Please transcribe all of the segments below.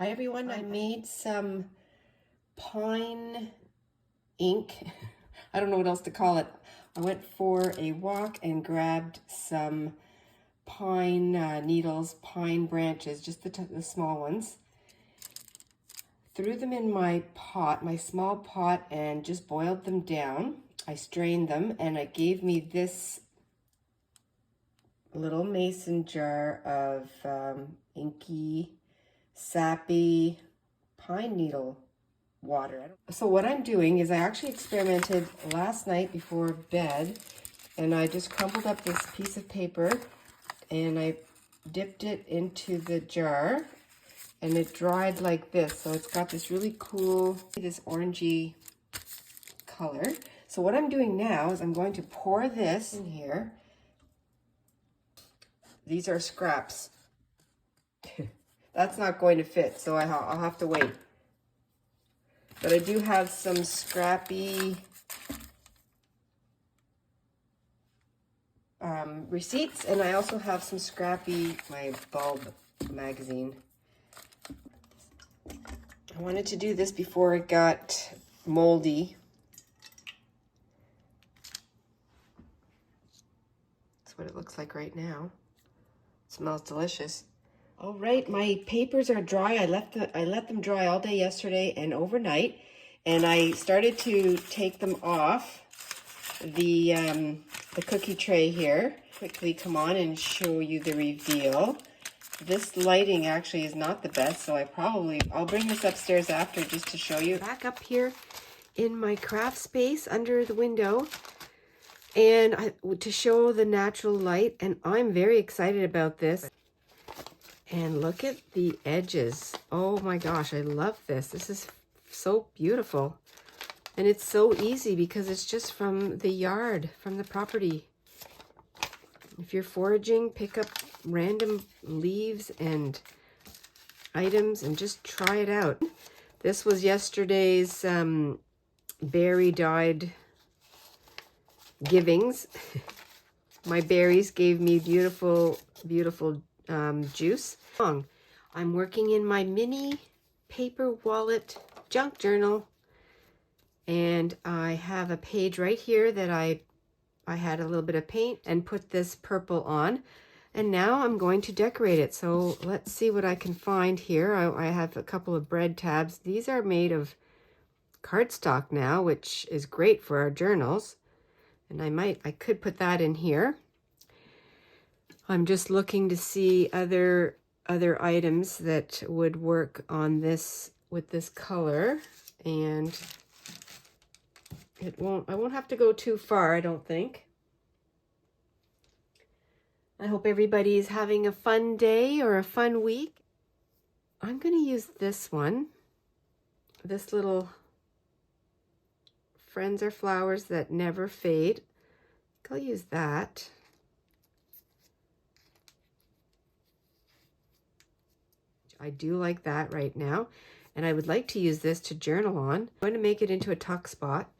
Hi everyone, I made some pine ink. I don't know what else to call it. I went for a walk and grabbed some pine needles, pine branches, just the small ones. Threw them in my pot, my small pot, and just boiled them down. I strained them and it gave me this little mason jar of inky, sappy pine needle water. So what I'm doing is I actually experimented last night before bed, and I just crumpled up this piece of paper and I dipped it into the jar and it dried like this. So it's got this really cool, this orangey color. So what I'm doing now is I'm going to pour this in here. These are scraps. That's not going to fit, so I'll have to wait. But I do have some scrappy receipts, and I also have some scrappy, my bulb magazine. I wanted to do this before it got moldy. That's what it looks like right now. It smells delicious. All right, my papers are dry. I let them dry all day yesterday and overnight, and I started to take them off the cookie tray here. Quickly come on and show you the reveal. This lighting actually is not the best, so I'll bring this upstairs after just to show you. Back up here in my craft space under the window, and to show the natural light, and I'm very excited about this. And look at the edges. Oh my gosh, I love this. This is so beautiful. And it's so easy because it's just from the yard, from the property. If you're foraging, pick up random leaves and items and just try it out. This was yesterday's berry dyed givings. My berries gave me beautiful, beautiful juice. I'm working in my mini paper wallet junk journal, and I have a page right here that I had a little bit of paint and put this purple on, and now I'm going to decorate it. So let's see what I can find here. I have a couple of bread tabs. These are made of cardstock now, which is great for our journals, and I could put that in here. I'm just looking to see other items that would work on this with this color, and I won't have to go too far, I don't think. I hope everybody's having a fun day or a fun week. I'm going to use this one, this little Friends Are Flowers That Never Fade. I'll use that. I do like that right now, and I would like to use this to journal on. I'm going to make it into a tuck spot,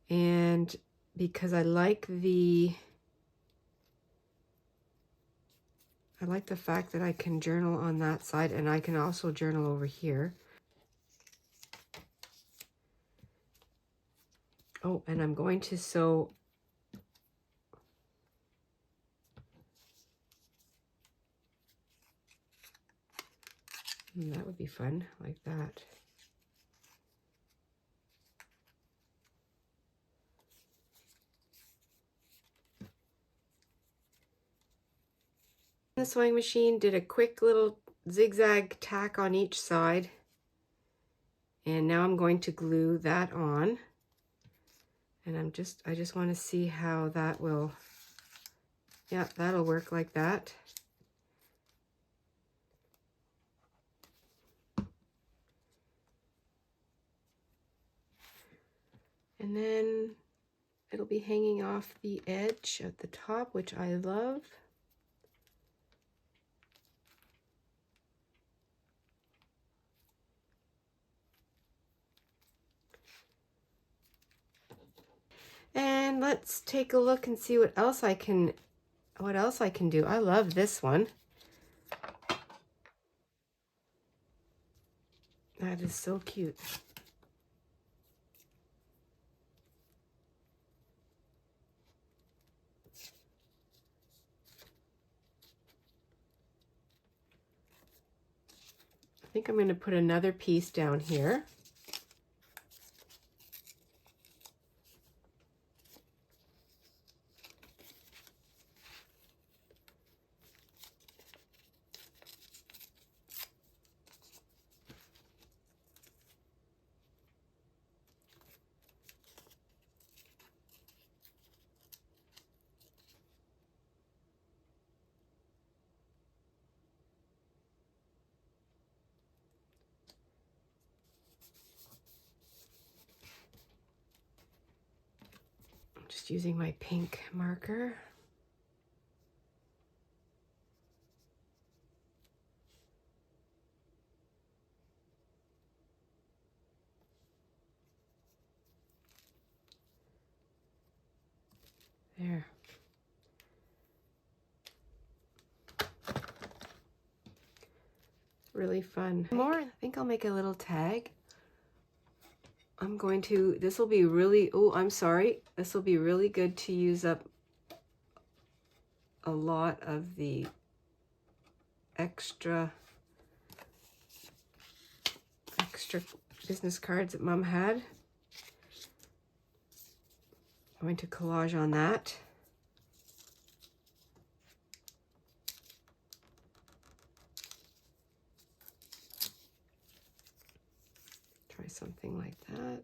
and because I like the fact that I can journal on that side, and I can also journal over here. Oh, and I'm going to sew that would be fun, like that. The sewing machine did a quick little zigzag tack on each side, and now I'm going to glue that on, and I just want to see how that will, yeah, that'll work like that. And then it'll be hanging off the edge at the top, which I love. And let's take a look and see what else I can do. I love this one. That is so cute. I think I'm going to put another piece down here. Just using my pink marker. There. Really fun. More, I think I'll make a little tag. I'm going to, this will be really, oh, I'm sorry. This will be really good to use up a lot of the extra business cards that Mom had. I'm going to collage on that. Try something like that.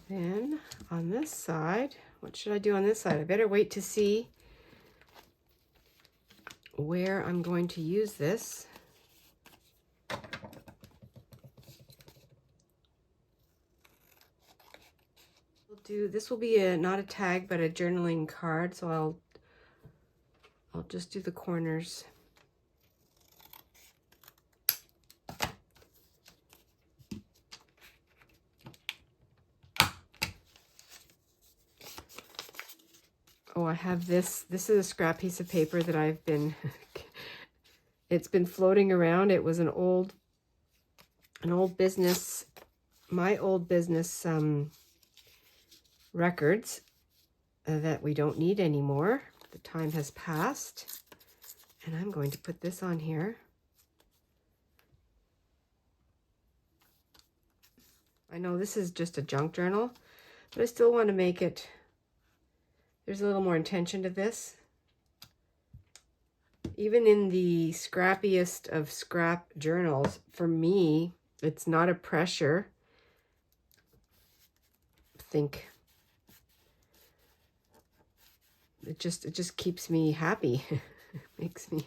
Then on this side, what should I do on this side? I better wait to see where I'm going to use this. This will be not a tag but a journaling card, so I'll just do the corners. Oh, I have this. This is a scrap piece of paper that I've been, it's been floating around. It was an old business, my old business records that we don't need anymore. The time has passed. And I'm going to put this on here. I know this is just a junk journal, but I still want to make it, there's a little more intention to this. Even in the scrappiest of scrap journals, for me, it's not a pressure. I think it just keeps me happy. Makes me,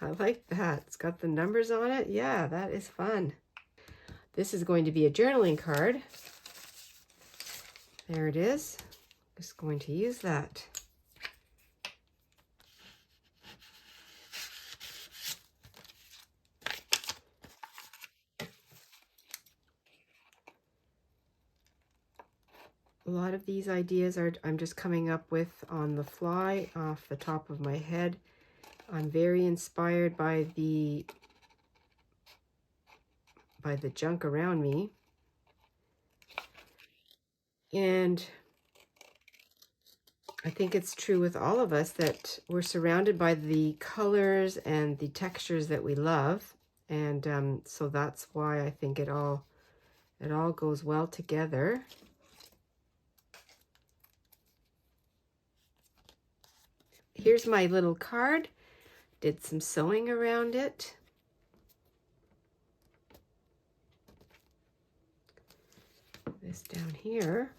I like that. It's got the numbers on it. Yeah, that is fun. This is going to be a journaling card. There it is. Just going to use that. A lot of these ideas I'm just coming up with on the fly, off the top of my head. I'm very inspired by the junk around me. And I think it's true with all of us that we're surrounded by the colors and the textures that we love. And so that's why I think it all goes well together. Here's my little card. Did some sewing around it. This down here.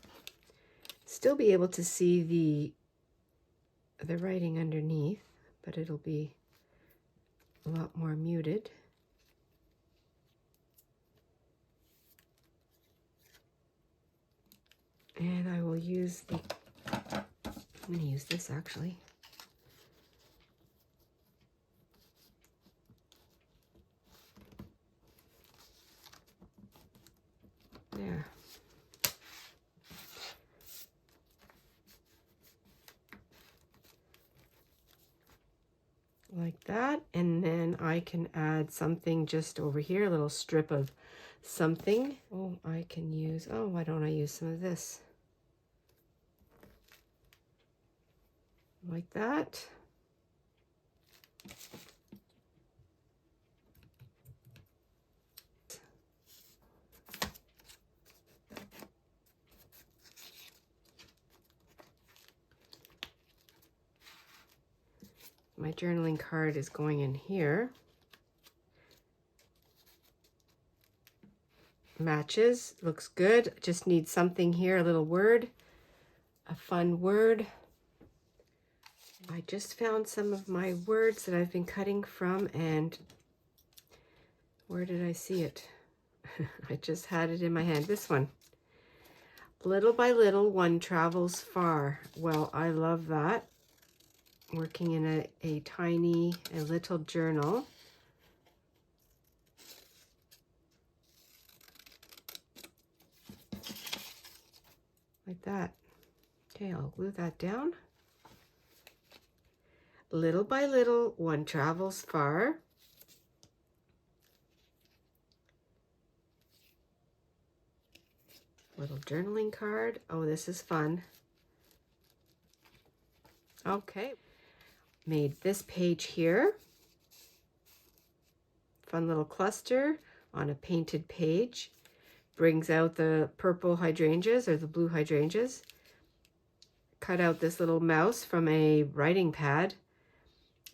Still be able to see the writing underneath, but it'll be a lot more muted. will use the, I'm going to use this actually. There. Like that, and then I can add something just over here, a little strip of something. Oh, I can use, oh, why don't I use some of this? Like that. My journaling card is going in here. Matches, looks good. Just need something here, a little word, a fun word. I just found some of my words that I've been cutting from, and where did I see it? I just had it in my hand. This one. Little by little, one travels far. Well, I love that. Working in a little journal. Like that. Okay, I'll glue that down. Little by little, one travels far. Little journaling card. Oh, this is fun. Okay. Made this page here. Fun little cluster on a painted page. Brings out the purple hydrangeas or the blue hydrangeas. Cut out this little mouse from a writing pad.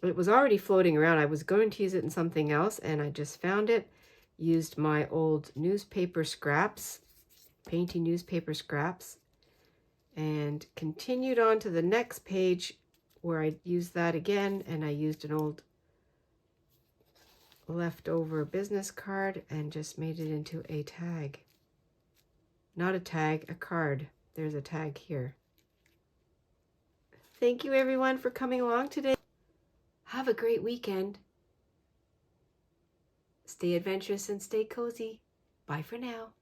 It was already floating around. I was going to use it in something else, and I just found it. Used my old newspaper scraps, painting newspaper scraps, and continued on to the next page where I used that again, and I used an old leftover business card and just made it into a tag. Not a tag, a card. There's a tag here. Thank you everyone for coming along today. Have a great weekend. Stay adventurous and stay cozy. Bye for now.